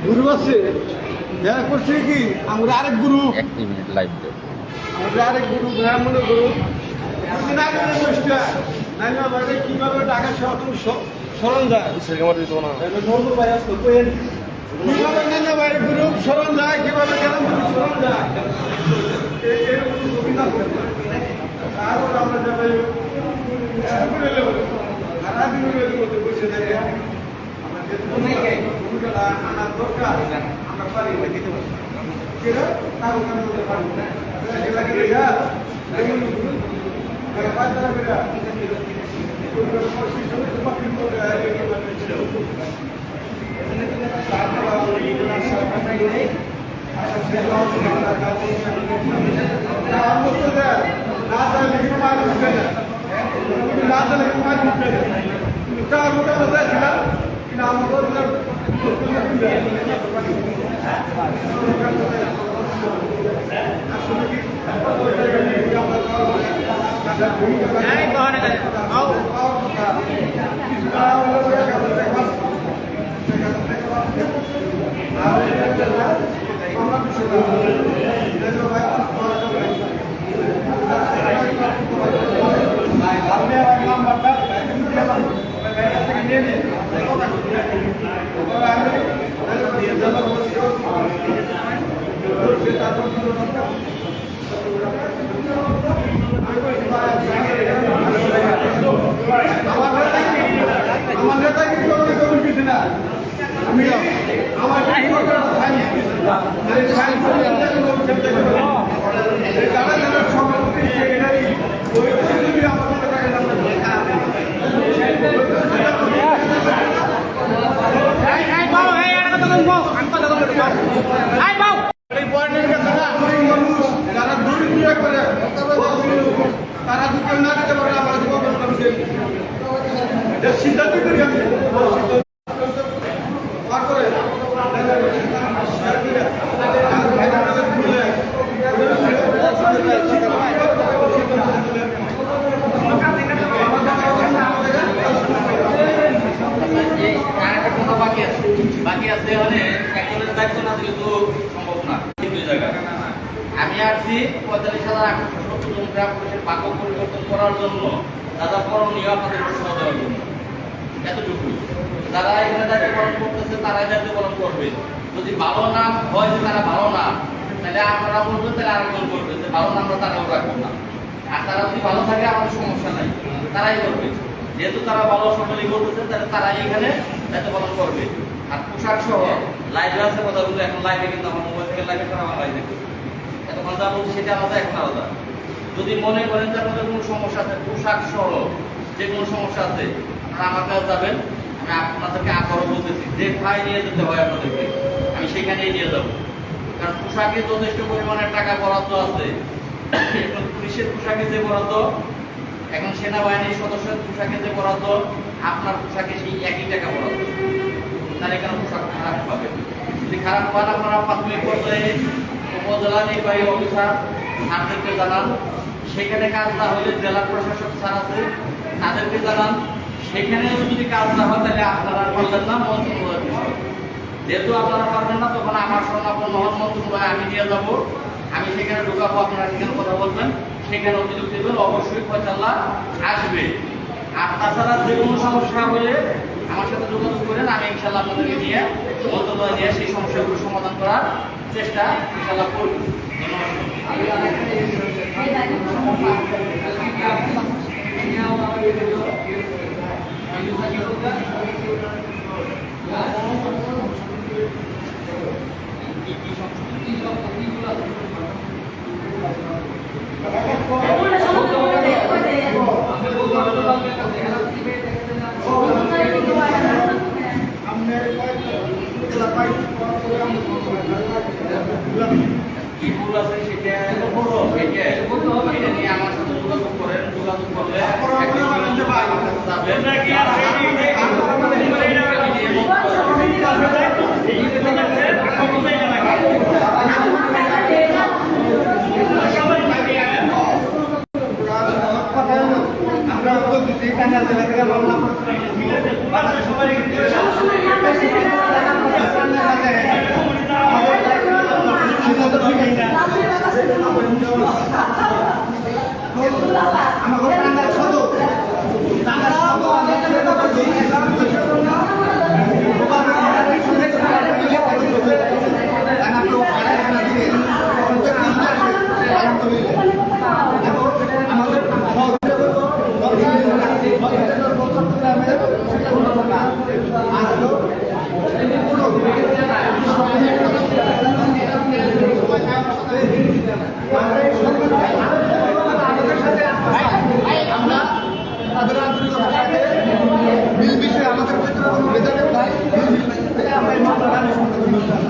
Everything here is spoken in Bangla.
গ্রুপ আছে দেখা করছে কি আমরা আরেক গ্রুপ 1 মিনিট লাইভ দেব আমরা আরেক গ্রুপ ব্রাহ্মণের গ্রুপ কিছুদিন আগে চেষ্টা নাই না বাইরে কিভাবে টাকা সরণ যায় কিভাবে নাই না বাইরে গ্রুপ সরণ যায় কিভাবে কেরাম সরণ যায় এরকম সুবিধা তারপর আমরা যাবে সারাদিনের মধ্যে বসে থাকে আনার দরকার আমরা পারি না দিতে পারি কেরা তার ওখানে মধ্যে পারবো না লাগে রেগা বাচ্চারা বেরা তারা দুটো না দিতে পারে আমার সিদ্ধান্ত করি আমি বাকি আছে মানে একজনের দায়িত্ব না দিলে তো সম্ভব না দুই জায়গায় আমি আসছি 45,870 জন গ্রাম পুলিশের ভাগ্য পরিবর্তন করার জন্য দাদা করণীয় আপনাদের ঘোষণা দেওয়ার জন্য এতটুকু যারা এখানে দায়িত্ব পালন করতেছে তারাই দায়িত্ব পালন করবে যদি ভালো না হয় যে তারা ভালো না তাহলে আপনারা বলবেন তাহলে আরেকজন করবে যে ভালো না আমরা তারাও রাখবো না আর তারা যদি ভালো থাকে আমাদের সমস্যা নাই তারাই করবে যেহেতু তারা ভালো সকলেই করতেছে তাহলে তারাই এখানে দায়িত্ব পালন করবে আর পোশাক সহ লাইভে আছে কথাগুলো এখন লাইভে কিন্তু আমার মোবাইল থেকে লাইভে করা আমার লাইভে এতক্ষণ যা বলছি সেটা আলাদা এখন আলাদা যদি মনে করেন যে আপনাদের কোনো সমস্যা আছে পোশাক সহ যে কোনো সমস্যা আছে আপনারা আমার কাছে যাবেন আমি আপনাদেরকে আবারও বলতেছি যে ভাই নিয়ে যেতে হয় আপনাদেরকে আমি সেখানেই নিয়ে যাবো কারণ পোশাকে যথেষ্ট পরিমাণে টাকা বরাদ্দ আছে পুলিশের পোশাকে যে বরাদ্দ এখন সেনাবাহিনীর সদস্যের পোশাকে যে বরাদ্দ আপনার পোশাকে সেই একই টাকা বরাদ্দ তাহলে কেন পোশাক খারাপ পাবে যদি খারাপ পান আপনারা প্রাথমিক পর্যায়ে উপজেলা নির্বাহী অফিসার স্যারদেরকে জানান সেখানে কাজ না হলে জেলা প্রশাসক স্যার আছে তাদেরকে জানান সেখানেও যদি কাজ না হয় তাহলে আপনারা বললেন না মন্ত্রণালয়ের বিষয় যেহেতু আপনারা পারবেন না তখন আমার স্বর্ণাপন্ন হন মন্ত্রণালয়ে আমি নিয়ে যাবো আমি সেখানে ঢোকাবো আপনারা সেখানে কথা বলবেন সেখানে অভিযোগ দেবেন অবশ্যই ফয়সালা আসবে আর তাছাড়া যে কোনো সমস্যা হলে আমার সাথে যোগাযোগ করেন আমি ইনশাল্লাহ আপনাদেরকে নিয়ে মন্ত্রণালয়ে নিয়ে সেই সমস্যাগুলো সমাধান করার চেষ্টা ইনশাল্লাহ করব কি ভুল আছে সেটা নিয়ে আমার সাথে যোগাযোগ করেন যোগাযোগ করলে আমরা আপনার গাড়ি সম্পর্কে